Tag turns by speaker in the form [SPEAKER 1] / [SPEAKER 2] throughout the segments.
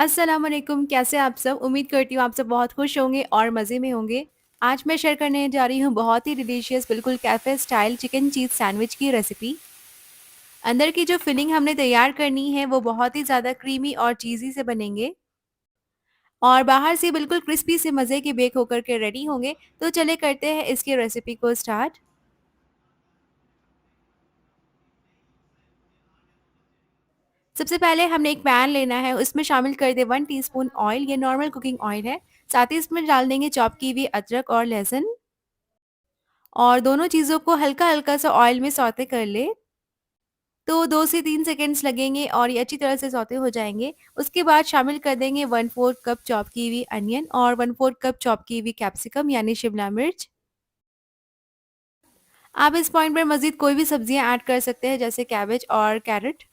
[SPEAKER 1] अस्सलाम वालेकुम, कैसे हैं आप सब? उम्मीद करती हूँ आप सब बहुत खुश होंगे और मज़े में होंगे। आज मैं शेयर करने जा रही हूँ बहुत ही डिलीशियस बिल्कुल कैफ़े स्टाइल चिकन चीज़ सैंडविच की रेसिपी। अंदर की जो फिलिंग हमने तैयार करनी है वो बहुत ही ज़्यादा क्रीमी और चीज़ी से बनेंगे और बाहर से बिल्कुल क्रिस्पी से मज़े के बेक होकर के रेडी होंगे। तो चलिए करते हैं इसकी रेसिपी को स्टार्ट। सबसे पहले हमने एक पैन लेना है, उसमें शामिल कर दें 1 टीस्पून ऑयल, ये नॉर्मल कुकिंग ऑयल है। साथ ही इसमें डाल देंगे चॉप की हुई अदरक और लहसुन और दोनों चीज़ों को हल्का-हल्का सा ऑयल में सौते कर लें। तो 2 से 3 सेकंड्स लगेंगे और ये अच्छी तरह से सौते हो जाएँगे। उसके बाद शामिल कर देंगे 1/4 कप चॉप की हुई अनियन और 1/4 कप चॉप की हुई कैप्सिकम यानी शिमला मिर्च। आप इस पॉइंट पर मज़ीद कोई भी सब्जियाँ ऐड कर सकते हैं जैसे कैबेज और कैरट।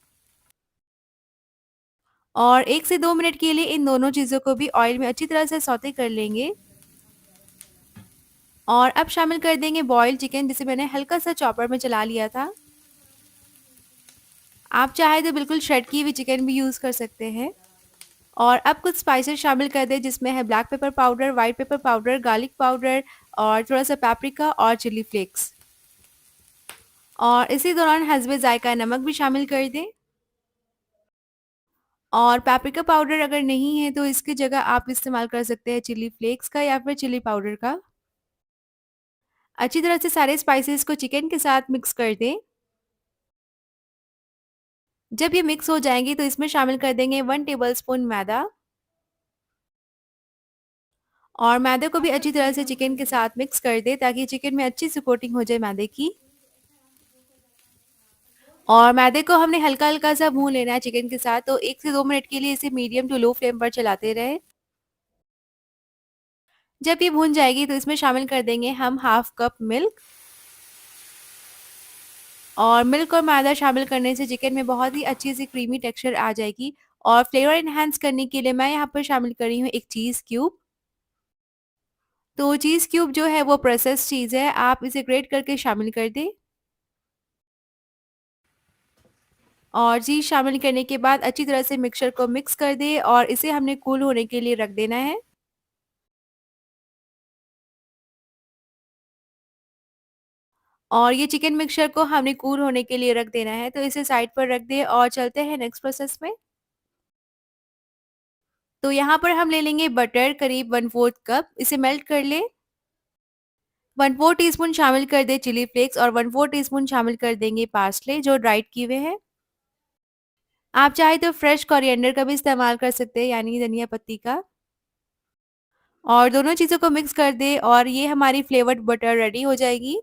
[SPEAKER 1] और 1 से 2 मिनट के लिए इन दोनों चीज़ों को भी ऑयल में अच्छी तरह से सौते कर लेंगे। और अब शामिल कर देंगे बॉइल्ड चिकन जिसे मैंने हल्का-सा चॉपर में चला लिया था। आप चाहे तो बिल्कुल श्रेड की हुई चिकन भी यूज़ कर सकते हैं। और अब कुछ स्पाइसेस शामिल कर दें जिसमें है black pepper powder, white pepper powder, garlic powder और थोड़ा-सा पेपरिका और चिली फ्लेक्स। और इसी दौरान हस्बे ज़ायक़ा नमक भी शामिल कर दें। और पेपरिका पाउडर अगर नहीं है तो इसकी जगह आप इस्तेमाल कर सकते हैं चिली फ्लेक्स का या फिर चिली पाउडर का। अच्छी तरह से सारे स्पाइसेस को चिकन के साथ मिक्स कर दें। जब ये मिक्स हो जाएंगी तो इसमें शामिल कर देंगे 1 टेबलस्पून मैदा और मैदे को भी अच्छी तरह से चिकन के साथ मिक्स कर दें ताकि चिकन में अच्छी सी कोटिंग हो जाए मैदे की। और मैदे को हमने हल्का-हल्का सा भून लेना है चिकन के साथ, तो 1 से 2 मिनट के लिए इसे मीडियम टू लो फ्लेम पर चलाते रहें। जब ये भून जाएगी तो इसमें शामिल कर देंगे हम हाफ कप मिल्क। और मिल्क और मैदा शामिल करने से चिकन में बहुत ही अच्छी सी क्रीमी टेक्सचर आ जाएगी। और फ्लेवर एनहांस करने के लिए मैं यहाँ पर शामिल कर रही हूँ एक चीज़ क्यूब। तो चीज़ क्यूब जो है वो प्रोसेस्ड चीज़ है, आप इसे ग्रेट करके शामिल कर दें। और चीज़ शामिल करने के बाद अच्छी तरह से मिक्सचर को मिक्स कर दें और इसे हमने कूल होने के लिए रख देना है। और ये चिकन मिक्सचर को हमने कूल होने के लिए रख देना है, तो इसे साइड पर रख दें और चलते हैं नेक्स्ट प्रोसेस में। तो यहाँ पर हम ले लेंगे बटर करीब 1/4 कप, इसे मेल्ट कर लें। 1/4 टीस्पून शामिल कर दें चिली फ्लेक्स और 1/4 टीस्पून शामिल कर देंगे पार्सले जो ड्राइड किए हुए हैं। आप चाहे तो फ्रेश कोरिएंडर का भी इस्तेमाल कर सकते हैं यानी धनिया पत्ती का। और दोनों चीज़ों को मिक्स कर दें और ये हमारी फ्लेवर्ड बटर रेडी हो जाएगी।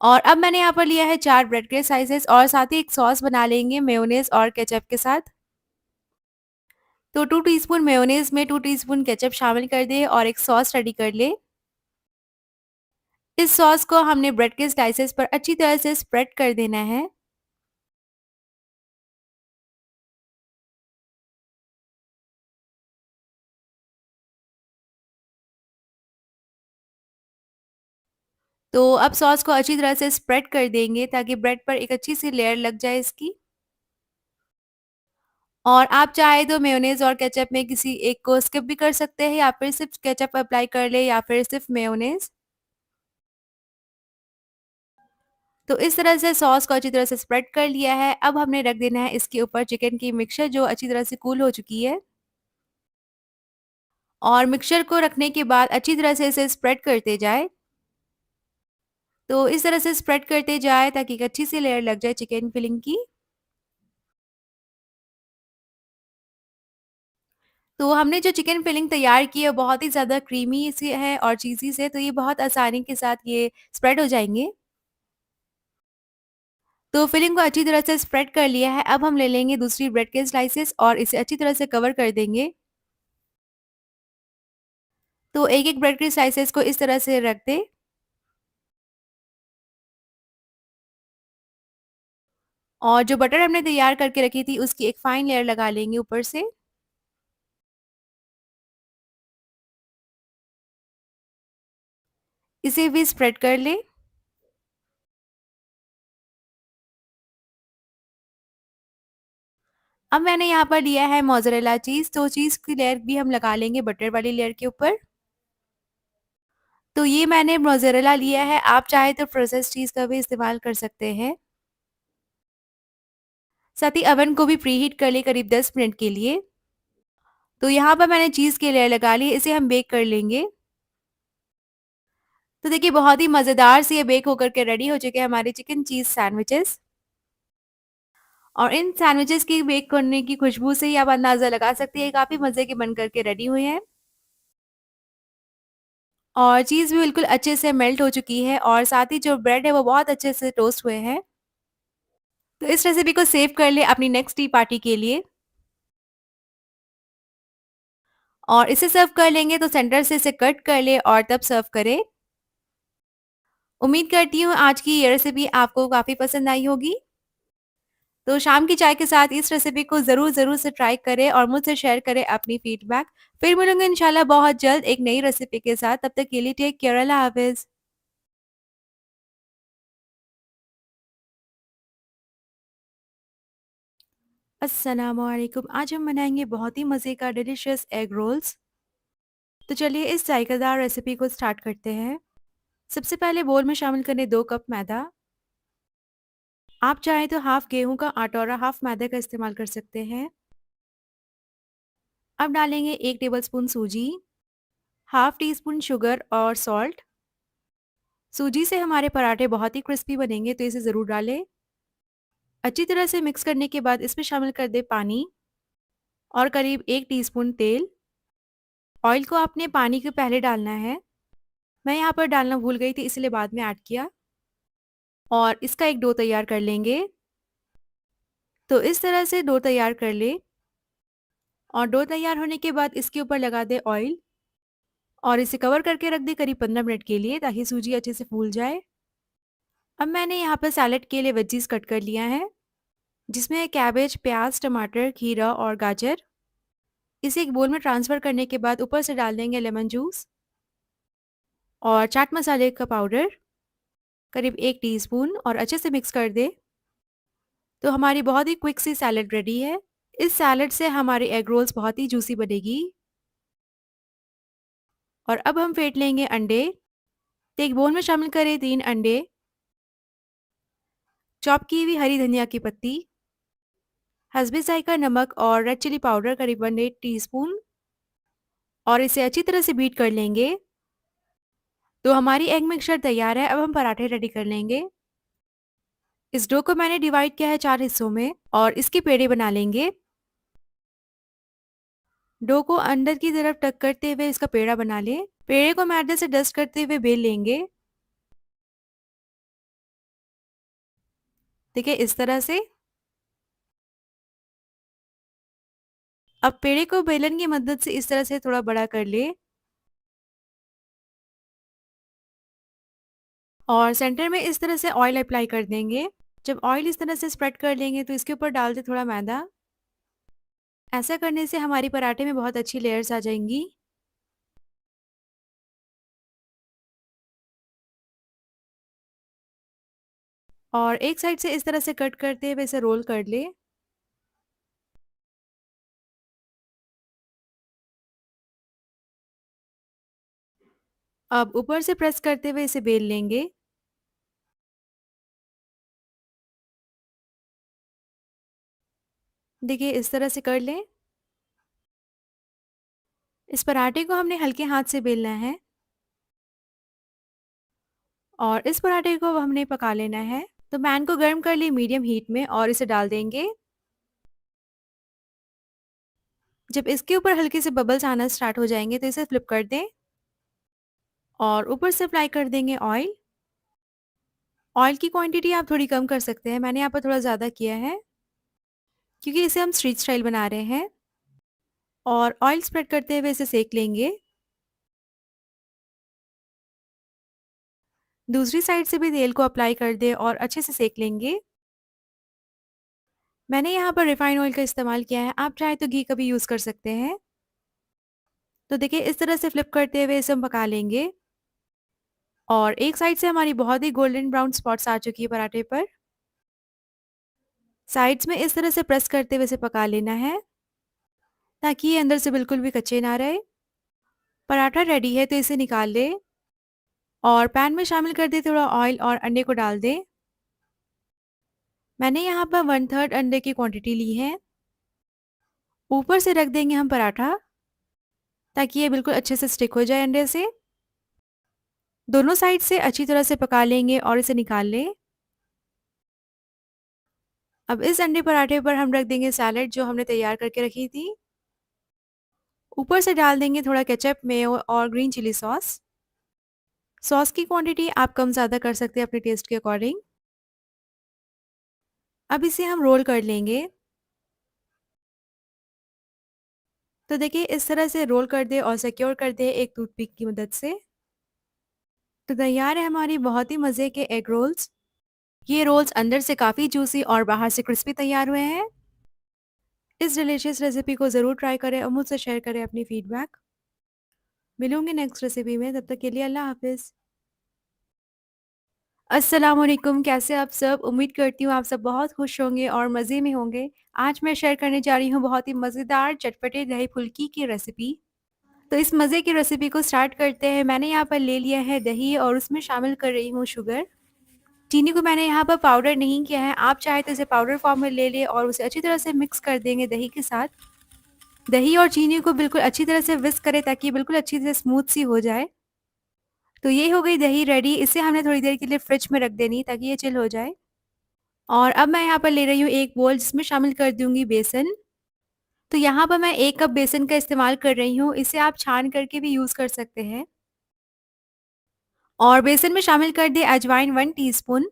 [SPEAKER 1] और अब मैंने यहाँ पर लिया है 4 ब्रेड के स्लाइसेस और साथ ही एक सॉस बना लेंगे मेयोनेज़ और केचप के साथ। तो 2 टीस्पून मेयोनेज़ में 2 टीस्पून केचप शामिल कर दें और एक सॉस रेडी कर लें। इस सॉस को हमने ब्रेड के स्लाइसेस पर अच्छी तरह से स्प्रेड कर देना है। तो अब सॉस को अच्छी तरह से स्प्रेड कर देंगे ताकि ब्रेड पर एक अच्छी सी लेयर लग जाए इसकी। और आप चाहे तो मेयोनेज़ और केचप में किसी एक को स्किप भी कर सकते हैं या फिर सिर्फ केचप अप्लाई कर लें या फिर सिर्फ मेयोनेज़। तो इस तरह से सॉस को अच्छी तरह से स्प्रेड कर लिया है। अब हमने रख देना है इसके ऊपर चिकन की मिक्सचर जो अच्छी तरह से कूल हो चुकी है। और मिक्सचर को रखने के बाद अच्छी तरह से इसे स्प्रेड करते जाएँ। तो इस तरह से स्प्रेड करते जाएँ ताकि एक अच्छी सी लेयर लग जाए चिकन फिलिंग की। तो हमने जो चिकन फिलिंग तैयार की है बहुत ही ज़्यादा क्रीमी सी है और चीज़ी से, तो ये बहुत आसानी के साथ ये स्प्रेड हो जाएँगे। तो फिलिंग को अच्छी तरह से स्प्रेड कर लिया है। अब हम ले लेंगे दूसरी ब्रेड के स्लाइसेस और इसे अच्छी तरह से कवर कर देंगे। तो एक-एक ब्रेड के स्लाइसेस को इस तरह से रख दें। और जो बटर हमने तैयार करके रखी थी उसकी एक फाइन लेयर लगा लेंगे ऊपर से। इसे भी स्प्रेड कर लें। अब मैंने यहाँ पर लिया है मोज़रेला चीज़, तो चीज़ की लेयर भी हम लगा लेंगे बटर वाली लेयर के ऊपर। तो ये मैंने मोज़रेला लिया है, आप चाहे तो प्रोसेस्ड चीज़ का भी इस्तेमाल कर सकते हैं। साथ ही ओवन को भी प्रीहीट कर लें करीब 10 मिनट के लिए। तो यहाँ पर मैंने चीज़ की लेयर लगा ली, इसे हम बेक कर लेंगे। तो देखिए बहुत ही मज़ेदार से ये बेक होकर के रेडी हो चुके हैं हमारे चिकन चीज़ सैंडविचेस। और इन सैंडविचेस की बेक करने की खुशबू से ही आप अंदाज़ा लगा सकती हैं काफ़ी मज़े के बन करके रेडी हुए हैं। और चीज़ भी बिल्कुल अच्छे से मेल्ट हो चुकी है और साथ ही जो ब्रेड है वो बहुत अच्छे से टोस्ट हुए हैं। तो इस रेसिपी को सेव कर लें अपनी नेक्स्ट टी पार्टी के लिए। और इसे सर्व कर लेंगे तो सेंटर से इसे कट कर लें और तब सर्व करें। उम्मीद करती हूँ आज की ये रेसिपी आपको काफ़ी पसंद आई होगी। तो शाम की चाय के साथ इस रेसिपी को ज़रूर से ट्राई करें और मुझसे शेयर करें अपनी फीडबैक। फिर मिलूँगी इंशाल्लाह बहुत जल्द एक नई रेसिपी के साथ। तब तक के लिए टेक केयर, अल्लाह हाफ़िज़। अस्सलामु अलैकुम। आज हम बनाएँगे बहुत ही मज़े का डिलिशियस एग रोल्स। तो चलिए इस जायकेदार रेसिपी को स्टार्ट करते हैं। सबसे पहले बोल में शामिल करें 2 कप मैदा। आप चाहें तो हाफ गेहूं का आटा और हाफ मैदे का इस्तेमाल कर सकते हैं। अब डालेंगे 1 टेबलस्पून सूजी, हाफ टी स्पून शुगर और सॉल्ट। सूजी से हमारे पराठे बहुत ही क्रिस्पी बनेंगे तो इसे ज़रूर डालें। अच्छी तरह से मिक्स करने के बाद इसमें शामिल कर दें पानी और करीब 1 टीस्पून तेल। ऑयल को आपने पानी के पहले डालना है। मैं यहाँ पर डालना भूल गई थी इसलिए बाद में ऐड किया। और इसका एक डो तैयार कर लेंगे। तो इस तरह से डो तैयार कर ले। और डो तैयार होने के बाद इसके ऊपर लगा दें ऑयल और इसे कवर करके रख दें करीब 15 मिनट के लिए ताकि सूजी अच्छे से फूल जाए। अब मैंने यहाँ पर सैलेड के लिए वेजीज कट कर लिया है, जिसमें कैबेज, प्याज, टमाटर, खीरा और गाजर। इसे एक बोल में ट्रांसफ़र करने के बाद ऊपर से डाल देंगे लेमन जूस और चाट मसाले का पाउडर करीब 1 टीस्पून और अच्छे से मिक्स कर दें। तो हमारी बहुत ही क्विक सी सैलेड रेडी है। इस सैलेड से हमारी एग रोल्स बहुत ही जूसी बनेगी। और अब हम फेंट लेंगे अंडे। तो एक बोल में शामिल करें 3 अंडे, चॉप की हुई हरी धनिया की पत्ती, हसबे जायका नमक और रेड चिली पाउडर करीब 1 टीस्पून और इसे अच्छी तरह से बीट कर लेंगे। तो हमारी एग मिक्सचर तैयार है। अब हम पराठे रेडी कर लेंगे। इस डो को मैंने डिवाइड किया है 4 हिस्सों में और इसके पेड़े बना लेंगे। डो को अंदर की तरफ टक करते हुए इसका पेड़ा बना लें। पेड़े को मैदे से डस्ट करते हुए बेल लेंगे। देखिए इस तरह से। अब पेड़े को बेलन की मदद से इस तरह से थोड़ा बड़ा कर ले और सेंटर में इस तरह से ऑयल अप्लाई कर देंगे। जब ऑयल इस तरह से स्प्रेड कर लेंगे तो इसके ऊपर डाल दे थोड़ा मैदा। ऐसा करने से हमारी पराठे में बहुत अच्छी लेयर्स आ जाएंगी। और एक साइड से इस तरह से कट करते हुए इसे रोल कर ले। अब ऊपर से प्रेस करते हुए इसे बेल लेंगे। देखिए इस तरह से कर लें। इस पराठे को हमने हल्के हाथ से बेलना है और इस पराठे को हमने पका लेना है। तो पैन को गर्म कर लिए मीडियम हीट में और इसे डाल देंगे। जब इसके ऊपर हल्के से बबल्स आना स्टार्ट हो जाएंगे तो इसे फ्लिप कर दें और ऊपर से अप्लाई कर देंगे ऑयल। ऑयल की क्वांटिटी आप थोड़ी कम कर सकते हैं, मैंने यहाँ पर थोड़ा ज़्यादा किया है क्योंकि इसे हम स्ट्रीट स्टाइल बना रहे हैं। और ऑयल स्प्रेड करते हुए इसे सेक लेंगे। दूसरी साइड से भी तेल को अप्लाई कर दें और अच्छे से सेक लेंगे। मैंने यहाँ पर रिफाइंड ऑयल का इस्तेमाल किया है, आप चाहे तो घी का भी यूज़ कर सकते हैं। तो देखिए इस तरह से फ्लिप करते हुए इसे हम पका लेंगे। और एक साइड से हमारी बहुत ही गोल्डन ब्राउन स्पॉट्स आ चुकी है पराठे पर। साइड्स में इस तरह से प्रेस करते हुए इसे पका लेना है, ताकि ये अंदर से बिल्कुल भी कच्चे ना रहे। पराठा रेडी है तो इसे निकाल लें और पैन में शामिल कर दें थोड़ा ऑयल और अंडे को डाल दें। मैंने यहाँ पर 1/3 अंडे की क्वांटिटी ली है। ऊपर से रख देंगे हम पराठा, ताकि ये बिल्कुल अच्छे से स्टिक हो जाए अंडे से। दोनों साइड से अच्छी तरह से पका लेंगे और इसे निकाल लें। अब इस अंडे पराठे पर हम रख देंगे सैलेड जो हमने तैयार करके रखी थी। ऊपर से डाल देंगे थोड़ा केचप, मेयो और ग्रीन चिली सॉस। सॉस की क्वांटिटी आप कम ज़्यादा कर सकते हैं अपने टेस्ट के अकॉर्डिंग। अब इसे हम रोल कर लेंगे। तो देखिए इस तरह से रोल कर दे और सिक्योर कर दे एक टूथपिक की मदद से। तो तैयार है हमारी बहुत ही मज़े के एग रोल्स। ये रोल्स अंदर से काफ़ी जूसी और बाहर से क्रिस्पी तैयार हुए हैं। इस डिलीशियस रेसिपी को ज़रूर ट्राई करें और मुझसे शेयर करें अपनी फीडबैक। मिलूंगी नेक्स्ट रेसिपी में, तब तक के लिए अल्लाह हाफिज़। अस्सलाम वालेकुम, कैसे आप सब? उम्मीद करती हूँ आप सब बहुत खुश होंगे और मज़े में होंगे। आज मैं शेयर करने जा रही हूँ बहुत ही मज़ेदार चटपटे दही फुल्की की रेसिपी। तो इस मज़े की रेसिपी को स्टार्ट करते हैं। मैंने यहाँ पर ले लिया है दही और उसमें शामिल कर रही हूँ शुगर। चीनी को मैंने यहाँ पर पाउडर नहीं किया है, आप चाहे तो इसे पाउडर फॉर्म में ले लें और उसे अच्छी तरह से मिक्स कर देंगे दही के साथ। दही और चीनी को बिल्कुल अच्छी तरह से विस्क करें ताकि बिल्कुल अच्छी तरह स्मूथ सी हो जाए। तो ये हो गई दही रेडी, इसे हमने थोड़ी देर के लिए फ्रिज में रख देनी ताकि ये चिल हो जाए। और अब मैं यहाँ पर ले रही हूँ एक बोल जिसमें शामिल कर दूँगी बेसन। तो यहाँ पर मैं 1 कप बेसन का इस्तेमाल कर रही हूँ, इसे आप छान करके भी यूज़ कर सकते हैं। और बेसन में शामिल कर दें अजवाइन 1 टीस्पून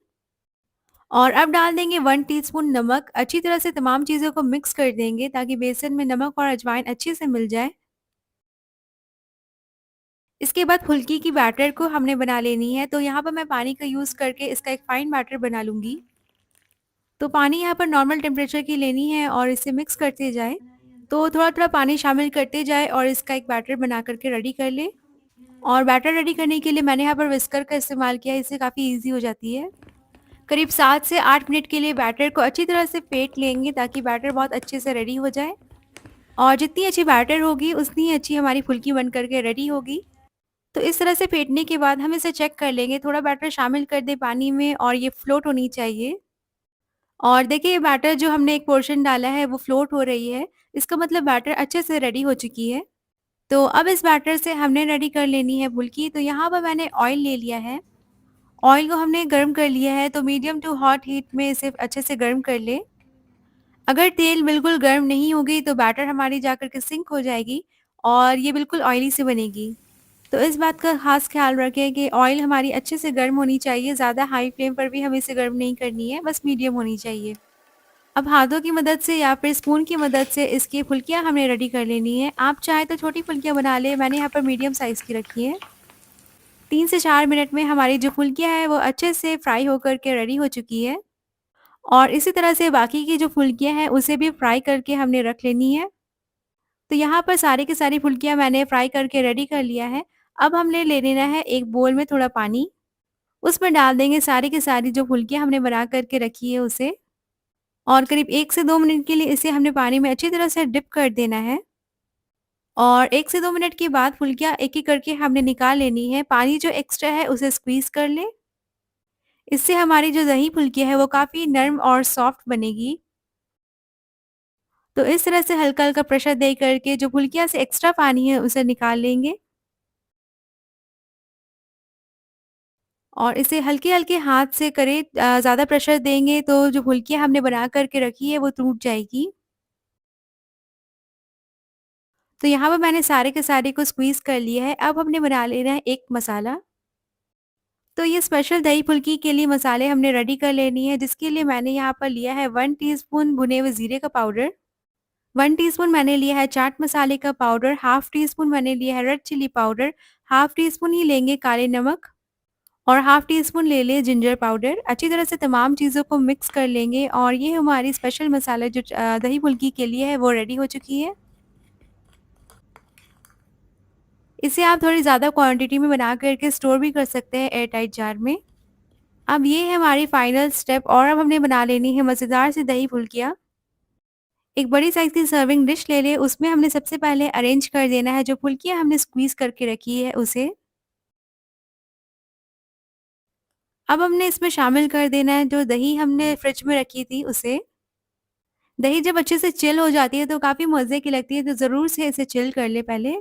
[SPEAKER 1] और अब डाल देंगे 1 टीस्पून नमक। अच्छी तरह से तमाम चीज़ों को मिक्स कर देंगे ताकि बेसन में नमक और अजवाइन अच्छे से मिल जाए। इसके बाद फुल्की की बैटर को हमने बना लेनी है, तो यहाँ पर मैं पानी का यूज़ करके इसका एक फाइन बैटर बना लूँगी। तो पानी यहाँ पर नॉर्मल टेम्परेचर की लेनी है और इसे मिक्स करते जाएँ। तो थोड़ा-थोड़ा पानी शामिल करते जाएँ और इसका एक बैटर बना कर के रेडी कर लें। और बैटर रेडी करने के लिए मैंने यहाँ पर विस्कर का इस्तेमाल किया है, इससे काफ़ी ईज़ी हो जाती है। करीब 7 से 8 मिनट के लिए बैटर को अच्छी तरह से फेंट लेंगे ताकि बैटर बहुत अच्छे से रेडी हो जाए। और जितनी अच्छी बैटर होगी उतनी ही अच्छी हमारी फुल्की बन कर के रेडी होगी। तो इस तरह से फेंटने के बाद हम इसे चेक कर लेंगे, थोड़ा बैटर शामिल कर दें पानी में और ये फ्लोट होनी चाहिए। और देखिए ये बैटर जो हमने एक पोर्शन डाला है वो फ्लोट हो रही है, इसका मतलब बैटर अच्छे से रेडी हो चुकी है। तो अब इस बैटर से हमने रेडी कर लेनी है फुल्की। तो यहाँ पर मैंने ऑयल ले लिया है। ऑयल को हमने गर्म कर लिया है, तो मीडियम टू हॉट हीट में इसे अच्छे से गर्म कर लें। अगर तेल बिल्कुल गर्म नहीं होगी तो बैटर हमारी जाकर के सिंक हो जाएगी और ये बिल्कुल ऑयली सी बनेगी। तो इस बात का ख़ास ख़्याल रखें कि ऑयल हमारी अच्छे से गर्म होनी चाहिए, ज़्यादा हाई फ्लेम पर भी हमें इसे गर्म नहीं करनी है, बस मीडियम होनी चाहिए। अब हाथों की मदद से या फिर स्पून की मदद से इसकी फुल्कियाँ हमने रेडी कर लेनी है। आप चाहे तो छोटी फुल्कियाँ बना लें, मैंने यहाँ पर मीडियम साइज़ की रखी है। 3 से 4 मिनट में हमारी जो फुल्कियाँ हैं वो अच्छे से फ्राई होकर के रेडी हो चुकी है। और इसी तरह से बाकी की जो फुल्कियाँ हैं उसे भी फ्राई करके हमने रख लेनी है। तो यहाँ पर सारी की सारी फुल्कियाँ मैंने फ्राई करके रेडी कर लिया है। अब हमने ले लेना है एक बोल में थोड़ा पानी, उसमें डाल देंगे सारी की सारी जो फुल्कियाँ हमने बना कर के रखी है उसे। और करीब 1 से 2 मिनट के लिए इसे हमने पानी में अच्छी तरह से डिप कर देना है। और 1 से 2 मिनट के बाद फुल्कियाँ एक-एक करके हमने निकाल लेनी है। पानी जो एक्स्ट्रा है उसे स्क्वीज़ कर लें। इससे हमारी जो दही फुल्की है वो काफ़ी नर्म और सॉफ्ट बनेगी। तो इस तरह से हल्का-हल्का प्रेशर दे करके जो फुल्कियाँ से एक्स्ट्रा पानी है उसे निकाल लेंगे। और इसे हल्के-हल्के हाथ से करें, ज़्यादा प्रेशर देंगे तो जो फुल्कियाँ हमने बना कर के रखी है वो टूट जाएगी। तो यहाँ पर मैंने सारे के सारे को स्क्वीज़ कर लिया है। अब हमने बना लेना है एक मसाला। तो ये स्पेशल दही फुल्की के लिए मसाले हमने रेडी कर लेनी है, जिसके लिए मैंने यहाँ पर लिया है 1 टीस्पून भुने हुए ज़ीरे का पाउडर, 1 टीस्पून मैंने लिया है चाट मसाले का पाउडर, हाफ टी स्पून मैंने लिया है red chilli powder, half teaspoon ही लेंगे काले नमक और हाफ टी स्पून ले लें जिंजर पाउडर। अच्छी तरह से तमाम चीज़ों को मिक्स कर लेंगे और ये हमारी स्पेशल मसाला जो दही फुल्की के लिए है वो रेडी हो चुकी है। इसे आप थोड़ी ज़्यादा क्वांटिटी में बना करके स्टोर भी कर सकते हैं एयर टाइट जार में। अब ये है हमारी फाइनल स्टेप और अब हमने बना लेनी है मज़ेदार सी दही फुल्कियाँ। एक बड़ी साइज़ की सर्विंग डिश ले लें, उसमें हमने सबसे पहले अरेंज कर देना है जो फुल्कियाँ हमने स्क्वीज़ करके रखी है उसे। अब हमने इसमें शामिल कर देना है जो दही हमने फ्रिज में रखी थी उसे। दही जब अच्छे से चिल हो जाती है तो काफ़ी मज़े की लगती है, तो ज़रूर से इसे चिल कर लें पहले।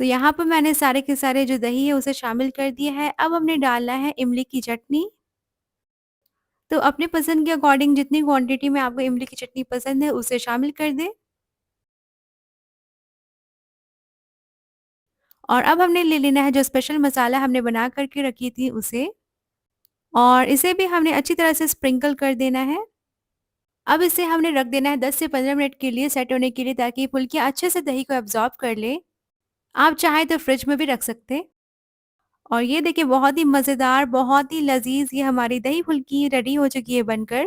[SPEAKER 1] तो यहाँ पर मैंने सारे के सारे जो दही है उसे शामिल कर दिया है। अब हमने डालना है इमली की चटनी। तो अपने पसंद के अकॉर्डिंग जितनी क्वांटिटी में आपको इमली की चटनी पसंद है उसे शामिल कर दें। और अब हमने ले लेना है जो स्पेशल मसाला हमने बना कर के रखी थी उसे, और इसे भी हमने अच्छी तरह से स्प्रिंकल कर देना है। अब इसे हमने रख देना है 10 से 15 मिनट के लिए सेट होने के लिए, ताकि फुल्कियाँ अच्छे से दही को एब्ज़ॉर्ब कर ले। आप चाहें तो फ्रिज में भी रख सकते। और ये देखिए बहुत ही मज़ेदार, बहुत ही लज़ीज़ ये हमारी दही फुल्की रेडी हो चुकी है बनकर।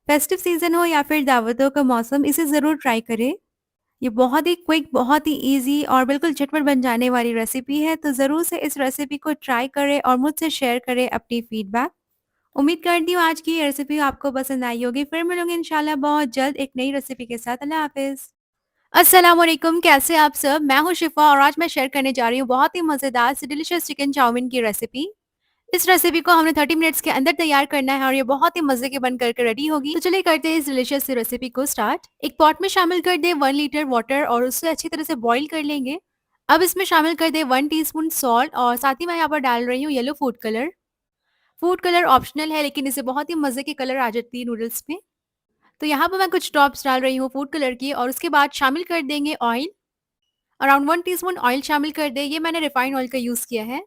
[SPEAKER 1] फेस्टिव सीज़न हो या फिर दावतों का मौसम, इसे ज़रूर ट्राई करें। ये बहुत ही क्विक, बहुत ही ईज़ी और बिल्कुल झटपट बन जाने वाली रेसिपी है, तो ज़रूर से इस रेसिपी को ट्राई करें और मुझसे शेयर करें अपनी फीडबैक। उम्मीद करती हूँ आज की ये रेसिपी आपको पसंद आई होगी। फिर मिलूँगी इंशाल्लाह बहुत जल्द एक नई रेसिपी के साथ। अल्लाह हाफ़िज़। अस्सलाम वालेकुम, कैसे हैं आप सब? मैं हूँ शिफ़ा और आज मैं शेयर करने जा रही हूँ बहुत ही मज़ेदार सी डिलीशियस चिकन चाउमीन की रेसिपी। इस रेसिपी को हमने 30 मिनट्स के अंदर तैयार करना है और ये बहुत ही मज़े की बन कर के रेडी होगी। तो चलिए करते हैं इस डिलीशियस सी रेसिपी को स्टार्ट। एक पॉट में शामिल कर दें 1 लीटर वाटर और उसे अच्छी तरह से बॉयल कर लेंगे। अब इसमें शामिल कर दें 1 टीस्पून सॉल्ट और साथ ही मैं यहाँ पर डाल रही हूँ yellow food colour. Food colour optional है, लेकिन इससे बहुत ही मज़े की कलर आ जाती है नूडल्स में। तो यहाँ पर मैं कुछ ड्रॉप्स डाल रही हूँ फूड कलर की और उसके बाद शामिल कर देंगे ऑयल। अराउंड 1 टीस्पून ऑयल शामिल कर दें, ये मैंने रिफाइंड ऑयल का यूज़ किया है।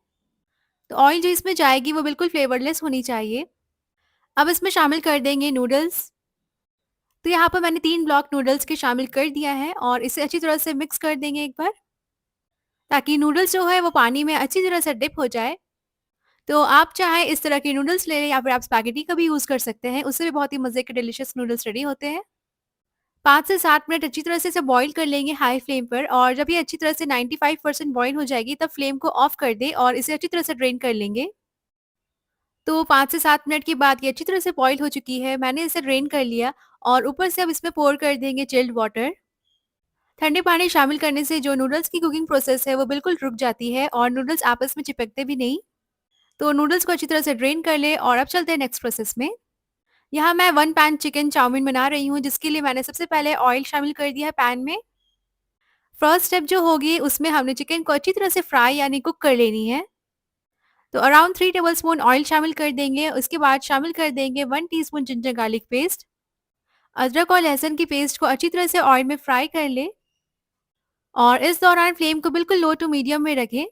[SPEAKER 1] तो ऑयल जो इसमें जाएगी वो बिल्कुल फ्लेवरलेस होनी चाहिए। अब इसमें शामिल कर देंगे नूडल्स। तो यहाँ पर मैंने 3 ब्लॉक नूडल्स के शामिल कर दिया है और इसे अच्छी तरह से मिक्स कर देंगे एक बार, ताकि नूडल्स जो है वो पानी में अच्छी तरह से डिप हो जाए। तो आप चाहे इस तरह के नूडल्स ले लें या फिर आप स्पैगेटी का भी यूज़ कर सकते हैं, उससे भी बहुत ही मज़े के डिलीशियस नूडल्स रेडी होते हैं। 5 से 7 मिनट अच्छी तरह से इसे बॉयल कर लेंगे हाई फ्लेम पर, और जब ये अच्छी तरह से 95% बॉयल हो जाएगी तब फ्लेम को ऑफ कर दें और इसे अच्छी तरह से ड्रेन कर लेंगे। तो 5 से 7 मिनट के बाद ये अच्छी तरह से बॉयल हो चुकी है, मैंने इसे ड्रेन कर लिया और ऊपर से अब इसमें पोर कर देंगे चिल्ड वाटर। ठंडे पानी शामिल करने से जो नूडल्स की कुकिंग प्रोसेस है वो बिल्कुल रुक जाती है और नूडल्स आपस में चिपकते भी नहीं। तो नूडल्स को अच्छी तरह से ड्रेन कर ले और अब चलते हैं नेक्स्ट प्रोसेस में। यहाँ मैं 1 पैन चिकन चाउमीन बना रही हूँ, जिसके लिए मैंने सबसे पहले ऑयल शामिल कर दिया है पैन में। फर्स्ट स्टेप जो होगी उसमें हमने चिकन को अच्छी तरह से फ्राई यानी कुक कर लेनी है। तो अराउंड 3 टेबलस्पून ऑयल शामिल कर देंगे, उसके बाद शामिल कर देंगे 1 टीस्पून जिंजर गार्लिक पेस्ट। अदरक और लहसुन की पेस्ट को अच्छी तरह से ऑयल में फ्राई कर ले और इस दौरान फ्लेम को बिल्कुल लो टू मीडियम में रखें।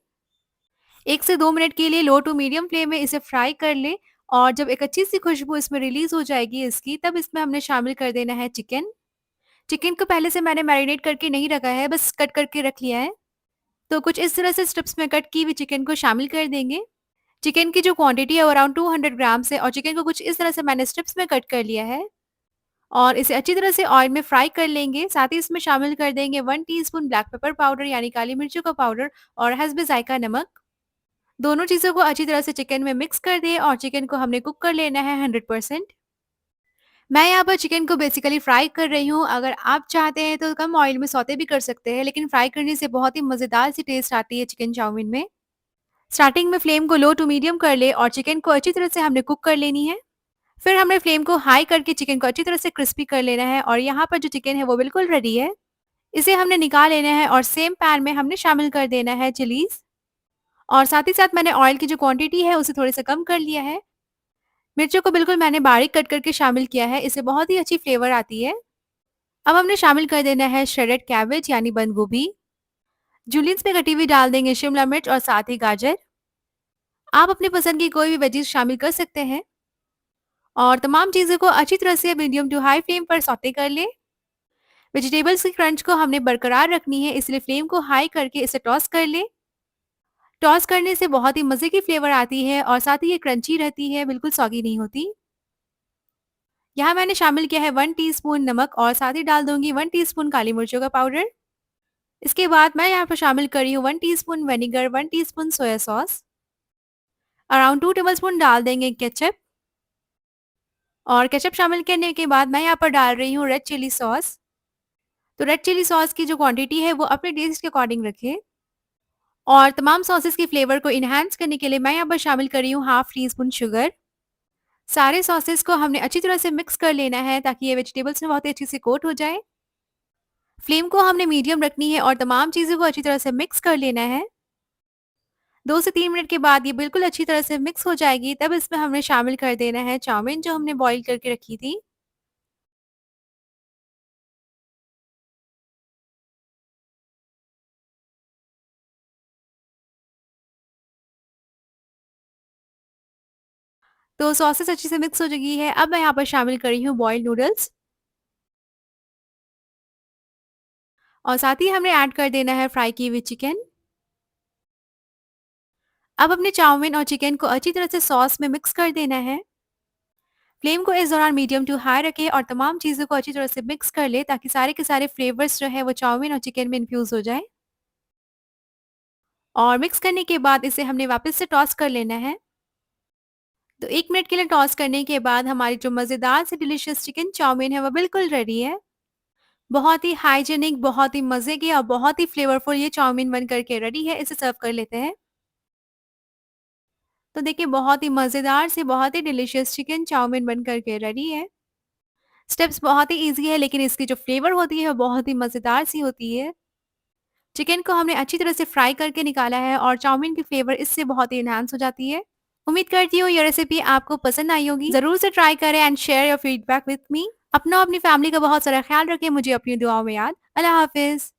[SPEAKER 1] 1 से 2 मिनट के लिए लो टू मीडियम फ्लेम में इसे फ्राई कर ले और जब एक अच्छी सी खुशबू इसमें रिलीज हो जाएगी इसकी, तब इसमें हमने शामिल कर देना है चिकन। चिकन को पहले से मैंने मैरिनेट करके नहीं रखा है, बस कट करके रख लिया है। तो कुछ इस तरह से स्ट्रिप्स में कट की हुई चिकन को शामिल कर देंगे। चिकन की जो क्वांटिटी है वो अराउंड 200 ग्राम्स है और चिकन को कुछ इस तरह से मैंने स्ट्रिप्स में कट कर लिया है और इसे अच्छी तरह से ऑयल में फ्राई कर लेंगे। साथ ही इसमें शामिल कर देंगे 1 टीस्पून ब्लैक पेपर पाउडर यानी काली मिर्चों का पाउडर और हस्बे जायका नमक। दोनों चीज़ों को अच्छी तरह से चिकन में मिक्स कर दें और चिकन को हमने कुक कर लेना है 100%। मैं यहाँ पर चिकन को बेसिकली फ्राई कर रही हूँ। अगर आप चाहते हैं तो कम ऑयल में सौते भी कर सकते हैं, लेकिन फ्राई करने से बहुत ही मज़ेदार सी टेस्ट आती है चिकन चाउमीन में। स्टार्टिंग में फ्लेम को लो टू मीडियम कर ले और चिकन को अच्छी तरह से हमने कुक कर लेनी है। फिर हमने फ्लेम को हाई करके चिकन को अच्छी तरह से क्रिस्पी कर लेना है और यहाँ पर जो चिकन है वो बिल्कुल रेडी है। इसे हमने निकाल लेना है और सेम पैन में हमने शामिल कर देना है चिलीज़ और साथ ही साथ मैंने ऑयल की जो क्वांटिटी है उसे थोड़ा-सा कम कर लिया है। मिर्चों को बिल्कुल मैंने बारीक कट करके शामिल किया है, इससे बहुत ही अच्छी फ्लेवर आती है। अब हमने शामिल कर देना है श्रेडेड कैबेज यानी बंद गोभी। जूलियंस में कटी हुई डाल देंगे शिमला मिर्च और साथ ही गाजर। आप अपनी पसंद की कोई भी वेजीज़ शामिल कर सकते हैं और तमाम चीज़ों को अच्छी तरह से मीडियम टू हाई फ्लेम पर सौते कर लें। वेजिटेबल्स की क्रंच को हमने बरकरार रखनी है, इसलिए फ्लेम को हाई करके इसे टॉस कर लें। टॉस करने से बहुत ही मज़े की फ्लेवर आती है और साथ ही ये क्रंची रहती है, बिल्कुल सॉगी नहीं होती। यहाँ मैंने शामिल किया है 1 टीस्पून नमक और साथ ही डाल दूँगी 1 टीस्पून काली मिर्चों का पाउडर। इसके बाद मैं यहाँ पर शामिल कर रही हूँ 1 teaspoon vinegar, 1 teaspoon soya sauce, around 2 tablespoon डाल देंगे केचअप और केचअप शामिल करने के बाद मैं यहाँ पर डाल रही हूँ रेड चिली सॉस। तो रेड चिली सॉस की जो क्वांटिटी है वो अपने टेस्ट के अकॉर्डिंग रखें और तमाम सॉसेस की फ्लेवर को एनहांस करने के लिए मैं यहाँ पर शामिल कर रही हूँ हाफ टी स्पून शुगर। सारे सॉसेस को हमने अच्छी तरह से मिक्स कर लेना है ताकि ये वेजिटेबल्स में बहुत ही अच्छे से कोट हो जाए। फ्लेम को हमने मीडियम रखनी है और तमाम चीज़ों को अच्छी तरह से मिक्स कर लेना है। 2 से 3 मिनट के बाद ये बिल्कुल अच्छी तरह से मिक्स हो जाएगी, तब इसमें हमने शामिल कर देना है चाउमीन जो हमने बॉईल करके रखी थी। तो सॉसेस अच्छे से मिक्स हो चुकी है। अब मैं यहाँ पर शामिल कर रही हूँ बॉइल्ड नूडल्स और साथ ही हमने ऐड कर देना है फ्राई की हुई चिकन। अब अपने चाउमीन और चिकन को अच्छी तरह से सॉस में मिक्स कर देना है। फ्लेम को इस दौरान मीडियम टू हाई रखें और तमाम चीज़ों को अच्छी तरह से मिक्स कर ले ताकि सारे के सारे फ्लेवर्स जो है वो चाउमीन और चिकन में इन्फ्यूज़ हो जाए। और मिक्स करने के बाद इसे हमने वापस से टॉस कर लेना है। तो 1 मिनट के लिए टॉस करने के बाद हमारी जो मज़ेदार सी डिलीशियस चिकन चाउमीन है वो बिल्कुल रेडी है। बहुत ही हाइजीनिक, बहुत ही मज़े की और बहुत ही फ्लेवरफुल ये चाउमीन बन कर के रेडी है। इसे सर्व कर लेते हैं। तो देखिए बहुत ही मज़ेदार सी, बहुत ही डिलीशियस चिकन चाउमीन बन कर के रेडी है। स्टेप्स बहुत ही ईज़ी है लेकिन इसकी जो फ्लेवर होती है वो बहुत ही मज़ेदार सी होती है। चिकन को हमने अच्छी तरह से फ्राई करके निकाला है और चाउमीन की फ्लेवर इससे बहुत ही एनहांस हो जाती है। उम्मीद करती हूँ ये रेसिपी आपको पसंद आई होगी। ज़रूर से ट्राई करें and share your feedback with me. अपना और अपनी फैमिली का बहुत सारा ख्याल रखें। मुझे अपनी दुआओं में याद। अल्लाह हाफ़िज़।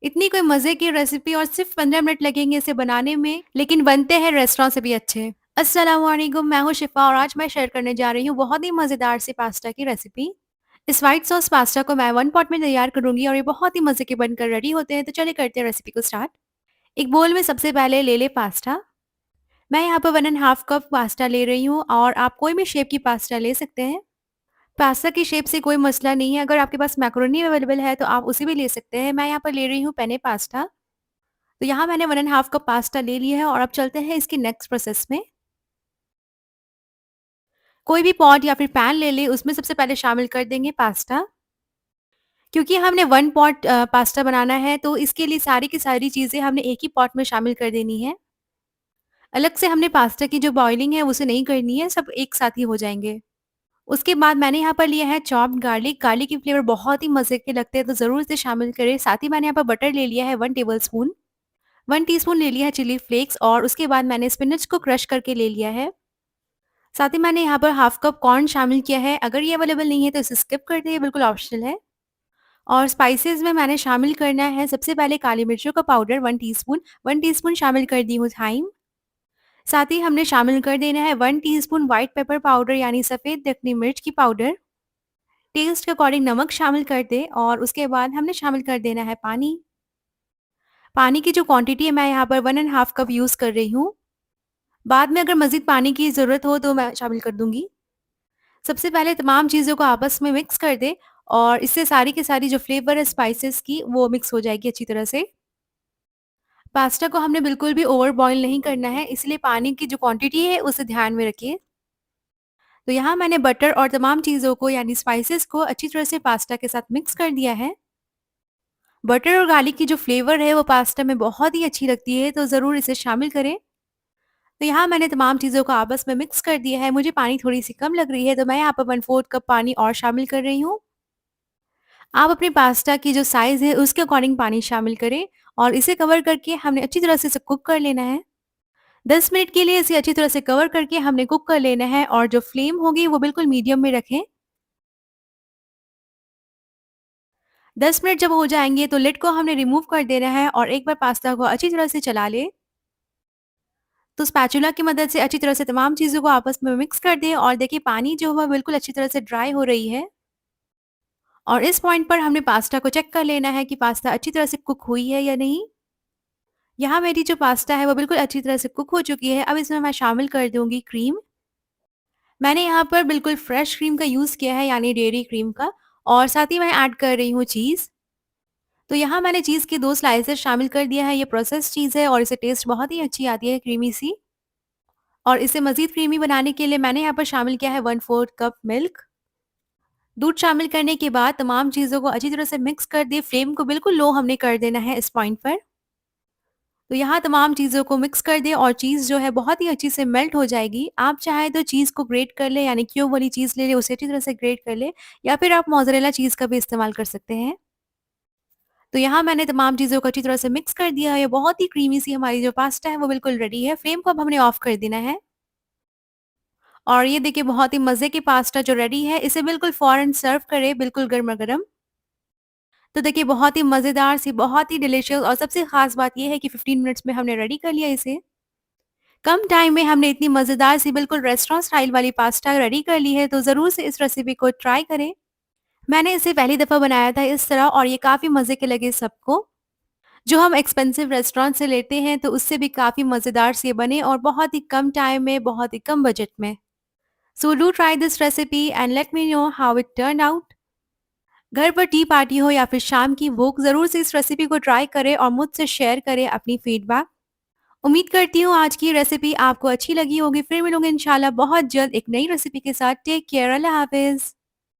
[SPEAKER 1] इतनी कोई मज़े की रेसिपी और सिर्फ़ 15 मिनट लगेंगे इसे बनाने में, लेकिन बनते हैं रेस्टोरेंट से भी अच्छे। अस्सलामु अलैकुम, मैं हूँ शिफ़ा और आज मैं शेयर करने जा रही हूँ बहुत ही मज़ेदार सी पास्ता की रेसिपी। इस व्हाइट सॉस पास्ता को मैं 1 पॉट में तैयार करूँगी और ये बहुत ही मज़े के बनकर रेडी होते हैं। तो चलिए करते हैं रेसिपी को स्टार्ट। एक बोल में सबसे पहले ले लें पास्ता। मैं यहाँ पर 1 एंड हाफ कप पास्ता ले रही हूँ और आप कोई भी शेप की पास्ता ले सकते हैं। पास्ता की शेप से कोई मसला नहीं है, अगर आपके पास मैकरोनी अवेलेबल है तो आप उसे भी ले सकते हैं। मैं यहाँ पर ले रही हूँ पेने पास्ता। तो यहाँ मैंने 1 एंड हाफ कप पास्ता ले लिया है और अब चलते हैं इसके नेक्स्ट प्रोसेस में। कोई भी पॉट या फिर पैन ले लें, उसमें सबसे पहले शामिल कर देंगे पास्ता। क्योंकि हमने 1 पॉट पास्ता बनाना है तो इसके लिए सारी की सारी चीज़ें हमने एक ही पॉट में शामिल कर देनी है। अलग से हमने पास्ता की जो बॉयलिंग है उसे नहीं करनी है, सब एक साथ ही हो जाएँगे। उसके बाद मैंने यहाँ पर लिया है चॉप्ड गार्लिक। गार्लिक की फ्लेवर बहुत ही मज़े के लगते हैं तो ज़रूर इसे शामिल करें। साथ ही मैंने यहाँ पर बटर ले लिया है 1 टेबलस्पून, 1 टीस्पून ले लिया है चिली फ्लेक्स और उसके बाद मैंने स्पिनच को क्रश करके ले लिया है। साथ ही मैंने यहाँ पर हाफ कप कॉर्न शामिल किया है। अगर ये अवेलेबल नहीं है तो इसे स्किप कर दें, ये बिल्कुल ऑप्शनल है। और स्पाइसेस में मैंने शामिल करना है सबसे पहले काली मिर्चों का पाउडर 1 टीस्पून, 1 टीस्पून शामिल कर दी हूँ थाइम। साथ ही हमने शामिल कर देना है 1 टीस्पून व्हाइट पेपर पाउडर यानी सफ़ेद दखनी मिर्च की पाउडर। टेस्ट के अकॉर्डिंग नमक शामिल कर दें और उसके बाद हमने शामिल कर देना है पानी। पानी की जो क्वांटिटी है मैं यहाँ पर 1 एंड हाफ कप यूज़ कर रही हूँ। बाद में अगर मज़ीद पानी की ज़रूरत हो तो मैं शामिल कर दूँगी। सबसे पहले तमाम चीज़ों को आपस में मिक्स कर दें और इससे सारी की सारी जो फ्लेवर है स्पाइसेस की वो मिक्स हो जाएगी अच्छी तरह से। पास्ता को हमने बिल्कुल भी ओवर बॉयल नहीं करना है, इसलिए पानी की जो क्वांटिटी है उसे ध्यान में रखिए। तो यहाँ मैंने बटर और तमाम चीज़ों को यानी स्पाइसेस को अच्छी तरह से पास्ता के साथ मिक्स कर दिया है। बटर और गार्लिक की जो फ्लेवर है वो पास्ता में बहुत ही अच्छी लगती है तो ज़रूर इसे शामिल करें। तो यहाँ मैंने तमाम चीज़ों को आपस में मिक्स कर दिया है। मुझे पानी थोड़ी-सी कम लग रही है तो मैं यहाँ पर 1/4 कप पानी और शामिल कर रही हूँ। आप अपने पास्ता की जो साइज़ है उसके अकॉर्डिंग पानी शामिल करें और इसे कवर करके हमने अच्छी तरह से इसे कुक कर लेना है। 10 मिनट के लिए इसे अच्छी तरह से कवर करके हमने कुक कर लेना है और जो फ्लेम होगी वो बिल्कुल मीडियम में रखें। 10 मिनट जब हो जाएँगे तो लिड को हमने रिमूव कर देना है और एक बार पास्ता को अच्छी तरह से चला लें। तो स्पैचुला की मदद से अच्छी तरह से तमाम चीज़ों को आपस में मिक्स कर दें और देखिए पानी जो है बिल्कुल अच्छी तरह से ड्राई हो रही है। और इस पॉइंट पर हमने पास्ता को चेक कर लेना है कि पास्ता अच्छी तरह से कुक हुई है या नहीं। यहाँ मेरी जो पास्ता है वो बिल्कुल अच्छी तरह से कुक हो चुकी है। अब इसमें मैं शामिल कर दूँगी क्रीम। मैंने यहाँ पर बिल्कुल फ्रेश क्रीम का यूज़ किया है यानी डेयरी क्रीम का और साथ ही मैं ऐड कर रही हूँ चीज़। तो यहाँ मैंने चीज़ की 2 स्लाइसेस शामिल कर दिया है, ये प्रोसेस्ड चीज़ है और इससे टेस्ट बहुत ही अच्छी आती है क्रीमी सी। और इसे मज़ीद क्रीमी बनाने के लिए मैंने यहाँ पर शामिल किया है 1/4 कप मिल्क। दूध शामिल करने के बाद तमाम चीज़ों को अच्छी तरह से मिक्स कर दें, फ्लेम को बिल्कुल लो हमने कर देना है इस पॉइंट पर। तो यहाँ तमाम चीज़ों को मिक्स कर दें और चीज़ जो है बहुत ही अच्छी से मेल्ट हो जाएगी। आप चाहें तो चीज़ को ग्रेट कर लें, यानी क्यूब वाली चीज़ ले लें, उसे अच्छी तरह से ग्रेट कर लें, या फिर आप मोज़रेला चीज़ का भी इस्तेमाल कर सकते हैं। तो यहाँ मैंने तमाम चीज़ों को अच्छी तरह से मिक्स कर दिया है, ये बहुत ही क्रीमी सी हमारी जो पास्ता है वो बिल्कुल रेडी है। फ्लेम को अब हमने ऑफ कर देना है। और ये देखिए बहुत ही मज़े की पास्ता जो रेडी है, इसे बिल्कुल फ़ौरन सर्व करें, बिल्कुल गरमा-गरम। तो देखिए बहुत ही मज़ेदार सी, बहुत ही डिलीशियस, और सबसे ख़ास बात ये है कि 15 मिनट्स में हमने रेडी कर लिया इसे। कम टाइम में हमने इतनी मज़ेदार सी बिल्कुल रेस्टोरेंट स्टाइल वाली पास्ता रेडी कर ली है, तो ज़रूर से इस रेसिपी को ट्राई करें। मैंने इसे पहली दफ़ा बनाया था इस तरह, और ये काफ़ी मज़े के लगे सबको। जो हम एक्सपेंसिव रेस्टोरेंट से लेते हैं तो उससे भी काफ़ी मज़ेदार से बने, और बहुत ही कम टाइम में, बहुत ही कम बजट में। So do try this recipe and let me know how it turn out. घर पर टी पार्टी हो या फिर शाम की भूख, ज़रूर से इस रेसिपी को ट्राई करें और मुझसे शेयर करें अपनी फीडबैक। उम्मीद करती हूँ आज की रेसिपी आपको अच्छी लगी होगी। फिर मिलूंगे इंशाल्लाह बहुत जल्द एक नई रेसिपी के साथ। टेक केयर, अल्लाह हाफ़िज़।